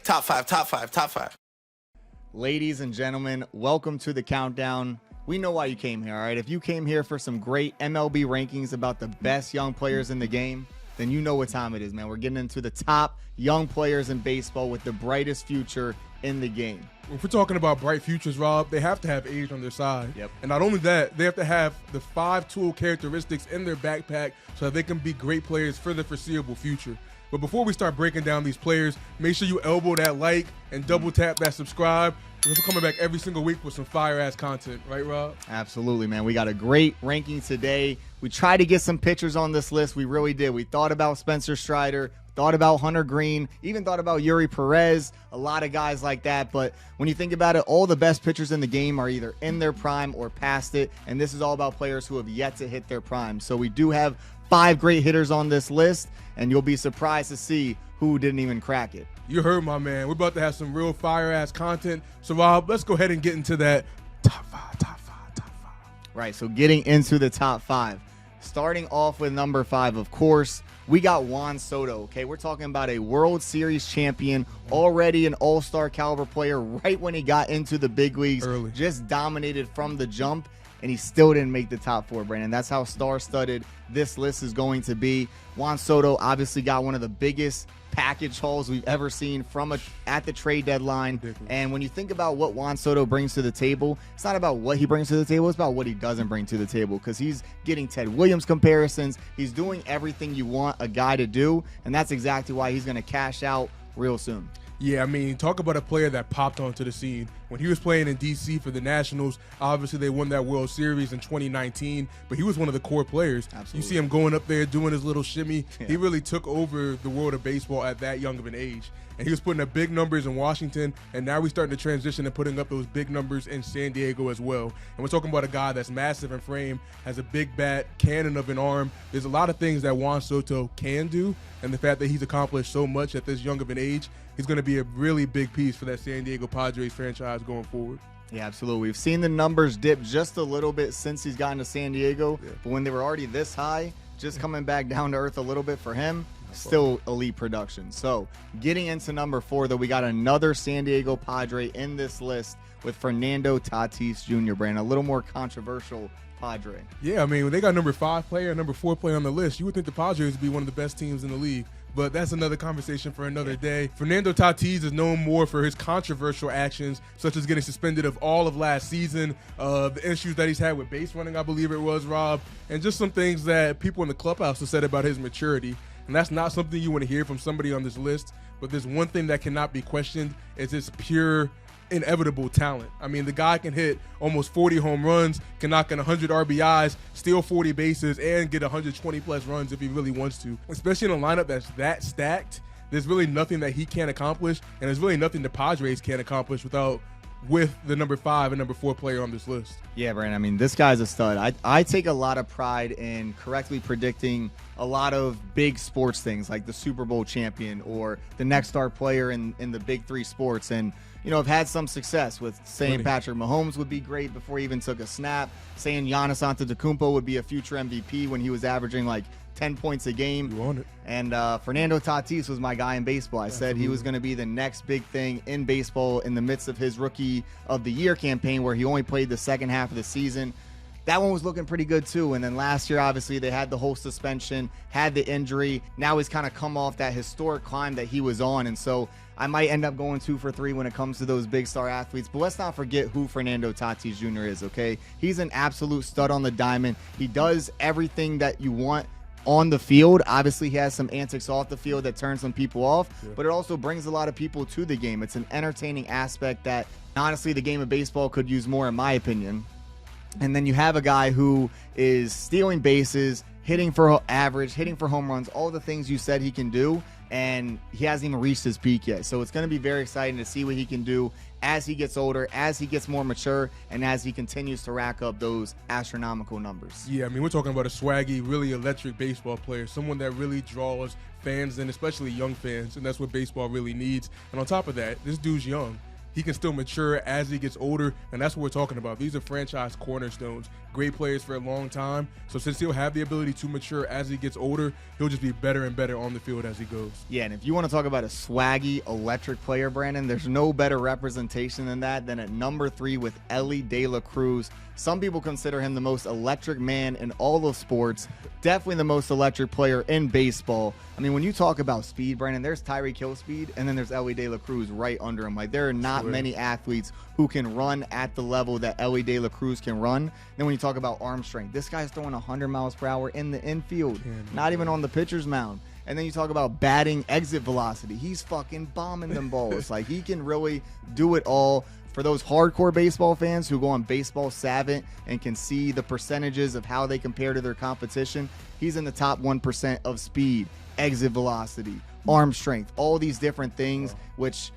Top five, top five, top five. Ladies and gentlemen, welcome to the countdown. We know why you came here, all right? If you came here for some great MLB rankings about the best young players in the game, then you know what time it is, man. We're getting into the top young players in baseball with the brightest future in the game. If we're talking about bright futures, Rob, they have to have age on their side. Yep. And not only that, they have to have the 5 tool characteristics in their backpack so that they can be great players for the foreseeable future. But before we start breaking down these players, make sure you elbow that like and double tap that subscribe, because we're coming back every single week with some fire-ass content. Right, Rob? Absolutely, man. We got a great ranking today. We tried to get some pitchers on this list. We really did. We thought about Spencer Strider, thought about Hunter Greene, even thought about Eury Perez, a lot of guys like that. But when you think about it, all the best pitchers in the game are either in their prime or past it. And this is all about players who have yet to hit their prime. So we do have 5 great hitters on this list, and you'll be surprised to see who didn't even crack it. You heard my man. We're about to have some real fire-ass content. So, Rob, let's go ahead and get into that top five. Right, so getting into the top 5. Starting off with number 5, of course, we got Juan Soto, okay? We're talking about a World Series champion, already an all-star caliber player right when he got into the big leagues. Early. Just dominated from the jump, and he still didn't make the top 4, Brandon. That's how star-studded this list is going to be. Juan Soto obviously got one of the biggest package hauls we've ever seen at the trade deadline. Ridiculous. And when you think about what Juan Soto brings to the table, it's not about what he brings to the table, it's about what he doesn't bring to the table, because he's getting Ted Williams comparisons. He's doing everything you want a guy to do, and that's exactly why he's going to cash out real soon. Yeah, I mean, talk about a player that popped onto the scene. When he was playing in D.C. for the Nationals, obviously they won that World Series in 2019, but he was one of the core players. Absolutely. You see him going up there doing his little shimmy. Yeah. He really took over the world of baseball at that young of an age. And he was putting up big numbers in Washington, and now he's starting to transition and putting up those big numbers in San Diego as well. And we're talking about a guy that's massive in frame, has a big bat, cannon of an arm. There's a lot of things that Juan Soto can do, and the fact that he's accomplished so much at this young of an age, he's going to be a really big piece for that San Diego Padres franchise going forward. Yeah, absolutely. We've seen the numbers dip just a little bit since he's gotten to San Diego, but when they were already this high, just coming back down to earth a little bit for him, still elite production. So getting into number 4, though, we got another San Diego Padre in this list with Fernando Tatis Jr., Brand, a little more controversial Padre. Yeah, I mean, when they got number 5 player and number 4 player on the list, you would think the Padres would be one of the best teams in the league. But that's another conversation for another day. Fernando Tatis is known more for his controversial actions, such as getting suspended of all of last season, the issues that he's had with base running, I believe it was, Rob, and just some things that people in the clubhouse have said about his maturity. And that's not something you want to hear from somebody on this list. But there's one thing that cannot be questioned, is his pure inevitable talent. I mean, the guy can hit almost 40 home runs, can knock in 100 RBIs, steal 40 bases, and get 120 plus runs if he really wants to. Especially in a lineup that's that stacked, there's really nothing that he can't accomplish, and there's really nothing the Padres can't accomplish with the number 5 and number 4 player on this list. Yeah, Brandon, I mean, this guy's a stud. I take a lot of pride in correctly predicting a lot of big sports things like the Super Bowl champion or the next star player in the big 3 sports. And, you know, I've had some success with saying Patrick Mahomes would be great before he even took a snap, saying Giannis Antetokounmpo would be a future MVP when he was averaging like 10 points a game. You want it. And Fernando Tatis was my guy in baseball. I said he was going to be the next big thing in baseball in the midst of his Rookie of the Year campaign, where he only played the second half of the season. That one was looking pretty good too. And then last year, obviously, they had the whole suspension, had the injury. Now he's kind of come off that historic climb that he was on. And so I might end up going 2 for 3 when it comes to those big star athletes. But let's not forget who Fernando Tatis Jr. is, okay? He's an absolute stud on the diamond. He does everything that you want on the field. Obviously, he has some antics off the field that turn some people off, but it also brings a lot of people to the game. It's an entertaining aspect that, honestly, the game of baseball could use more, in my opinion. And then you have a guy who is stealing bases, hitting for average, hitting for home runs, all the things you said he can do, and he hasn't even reached his peak yet. So it's going to be very exciting to see what he can do as he gets older, as he gets more mature, and as he continues to rack up those astronomical numbers. Yeah, I mean, we're talking about a swaggy, really electric baseball player, someone that really draws fans in, especially young fans, and that's what baseball really needs. And on top of that, this dude's young. he can still mature as he gets older, and that's what we're talking about. These are franchise cornerstones, great players for a long time. So since he'll have the ability to mature as he gets older, he'll just be better and better on the field as he goes. Yeah, and if you want to talk about a swaggy, electric player, Brandon, there's no better representation than that than at number 3 with Elly De La Cruz. Some people consider him the most electric man in all of sports, definitely the most electric player in baseball. I mean, when you talk about speed, Brandon, there's Tyreek Hill speed, and then there's Elly De La Cruz right under him. Like, there are not many athletes who can run at the level that Elly De La Cruz can run. Then when you talk about arm strength, this guy's throwing 100 miles per hour in the infield, not even on the pitcher's mound. And then you talk about batting exit velocity. He's fucking bombing them balls. Like, he can really do it all. For those hardcore baseball fans who go on Baseball Savant and can see the percentages of how they compare to their competition, he's in the top 1% of speed, exit velocity, arm strength, all these different things, which,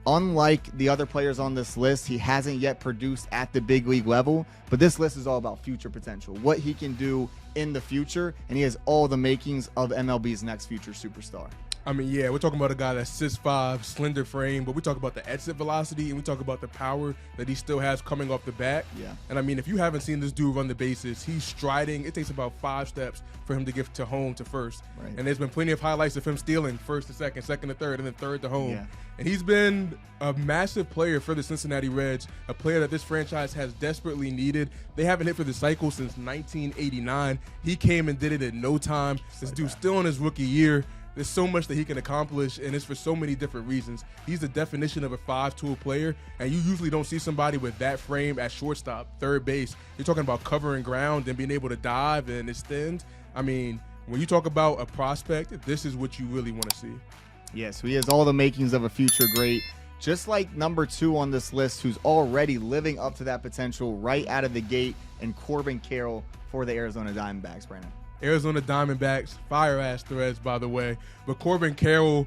unlike the other players on this list, he hasn't yet produced at the big league level. But this list is all about future potential, what he can do in the future, and he has all the makings of MLB's next future superstar. I mean, yeah, we're talking about a guy that's 6'5", slender frame, but we talk about the exit velocity and we talk about the power that he still has coming off the bat. Yeah. And I mean, if you haven't seen this dude run the bases, he's striding. It takes about 5 steps for him to get to home to first. Right. And there's been plenty of highlights of him stealing first to second, second to third, and then third to home. Yeah. And he's been a massive player for the Cincinnati Reds, a player that this franchise has desperately needed. They haven't hit for the cycle since 1989. He came and did it in no time. This dude's still in his rookie year. There's so much that he can accomplish, and it's for so many different reasons. He's the definition of a 5-tool player, and you usually don't see somebody with that frame at shortstop, third base. You're talking about covering ground and being able to dive and extend. I mean, when you talk about a prospect, this is what you really want to see. Yes, he has all the makings of a future great. Just like number 2 on this list, who's already living up to that potential right out of the gate, and Corbin Carroll for the Arizona Diamondbacks, Brandon. Arizona Diamondbacks, fire-ass Threads, by the way. But Corbin Carroll,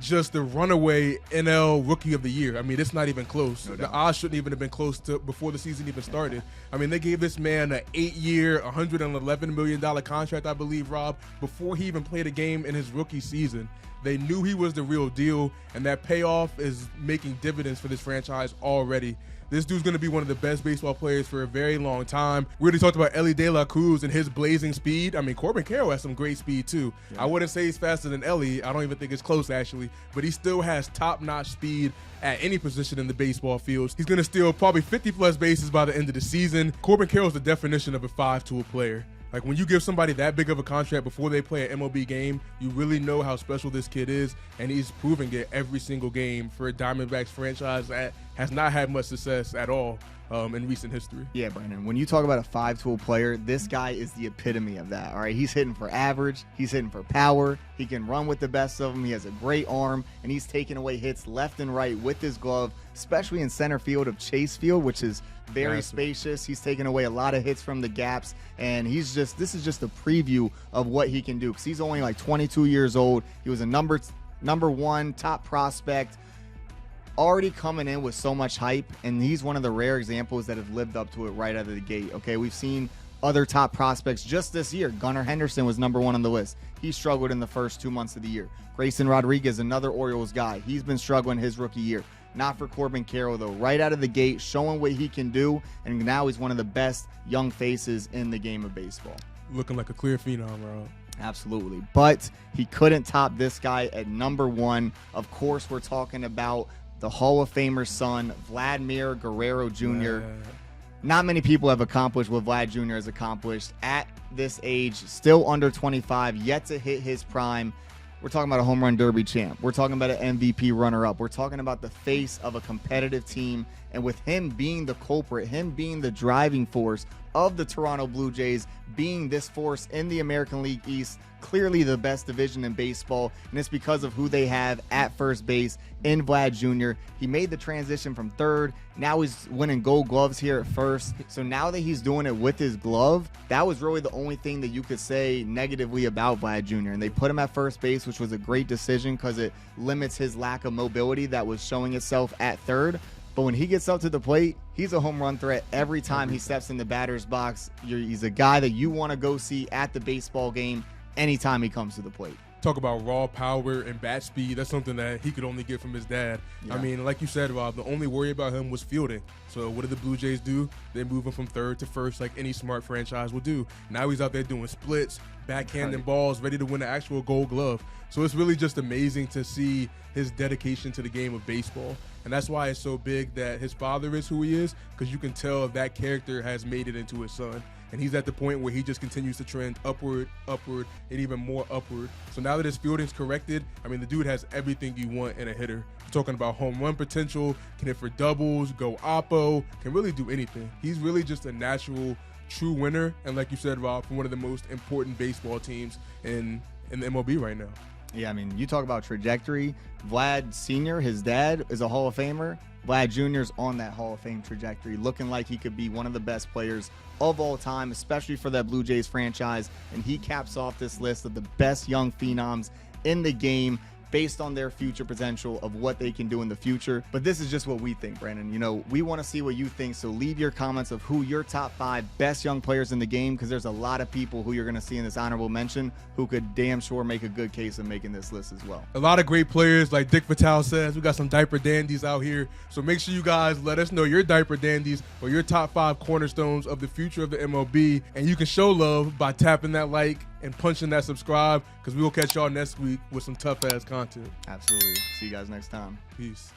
just the runaway NL Rookie of the Year. I mean, it's not even close. No doubt. The odds shouldn't even have been close to before the season even started. I mean, they gave this man an 8-year, $111 million contract, I believe, Rob, before he even played a game in his rookie season. They knew he was the real deal, and that payoff is making dividends for this franchise already. This dude's going to be one of the best baseball players for a very long time. We already talked about Elly De La Cruz and his blazing speed. I mean, Corbin Carroll has some great speed, too. Yeah. I wouldn't say he's faster than Elly. I don't even think it's close, actually. But he still has top-notch speed at any position in the baseball field. He's going to steal probably 50-plus bases by the end of the season. Corbin Carroll's the definition of a 5-tool player. Like, when you give somebody that big of a contract before they play an MLB game, you really know how special this kid is, and he's proving it every single game for a Diamondbacks franchise that has not had much success at all in recent history. Yeah, Brandon, when you talk about a 5-tool player, this guy is the epitome of that, all right? He's hitting for average. He's hitting for power. He can run with the best of them. He has a great arm, and he's taking away hits left and right with his glove, especially in center field of Chase Field, which is very spacious. He's taking away a lot of hits from the gaps, and this is just a preview of what he can do, because he's only like 22 years old. He was a number 1 top prospect, already coming in with so much hype, and he's one of the rare examples that have lived up to it right out of the gate. Okay, we've seen other top prospects just this year. Gunnar Henderson was number 1 on the list. He struggled in the first 2 months of the year. Grayson Rodriguez, another Orioles guy, he's been struggling his rookie year. Not for Corbin Carroll, though. Right out of the gate, showing what he can do, and now he's one of the best young faces in the game of baseball. Looking like a clear phenom, Rob. Absolutely. But he couldn't top this guy at number 1. Of course, we're talking about the Hall of Famer's son, Vladimir Guerrero Jr. Not many people have accomplished what Vlad Jr. has accomplished at this age, still under 25, yet to hit his prime. We're talking about a home run derby champ. We're talking about an MVP runner-up. We're talking about the face of a competitive team. And with him being the culprit, him being the driving force of the Toronto Blue Jays, being this force in the American League East, clearly the best division in baseball, and it's because of who they have at first base in Vlad Jr. He made the transition from third. Now he's winning gold gloves here at first. So now that he's doing it with his glove, that was really the only thing that you could say negatively about Vlad Jr. And they put him at first base, which was a great decision because it limits his lack of mobility that was showing itself at third. But when he gets up to the plate, he's a home run threat every time he steps in the batter's box. He's a guy that you want to go see at the baseball game anytime he comes to the plate. talk about raw power and bat speed. That's something that he could only get from his dad. Yeah. I mean, like you said, Rob, the only worry about him was fielding. So what did the Blue Jays do? They move him from third to first like any smart franchise will do. Now he's out there doing splits, backhanding balls, ready to win an actual Gold Glove. So it's really just amazing to see his dedication to the game of baseball. And that's why it's so big that his father is who he is, because you can tell that character has made it into his son. And he's at the point where he just continues to trend upward, and even more upward. So now that his fielding's corrected, I mean, the dude has everything you want in a hitter. We're talking about home run potential, can hit for doubles, go oppo, can really do anything. He's really just a natural, true winner. And like you said, Rob, from one of the most important baseball teams in the MLB right now. Yeah, I mean, you talk about trajectory. Vlad Sr., his dad, is a Hall of Famer. Vlad Jr.'s on that Hall of Fame trajectory, looking like he could be one of the best players of all time, especially for that Blue Jays franchise. And he caps off this list of the best young phenoms in the game based on their future potential of what they can do in the future. But this is just what we think, Brandon. You know, we want to see what you think, so leave your comments of who your top 5 best young players in the game, because there's a lot of people who you're going to see in this honorable mention who could damn sure make a good case of making this list as well. A lot of great players, like Dick Vitale says. We got some diaper dandies out here. So make sure you guys let us know your diaper dandies or your top 5 cornerstones of the future of the MLB. And you can show love by tapping that like and punching that subscribe, because we will catch y'all next week with some tough-ass content. Absolutely. See you guys next time. Peace.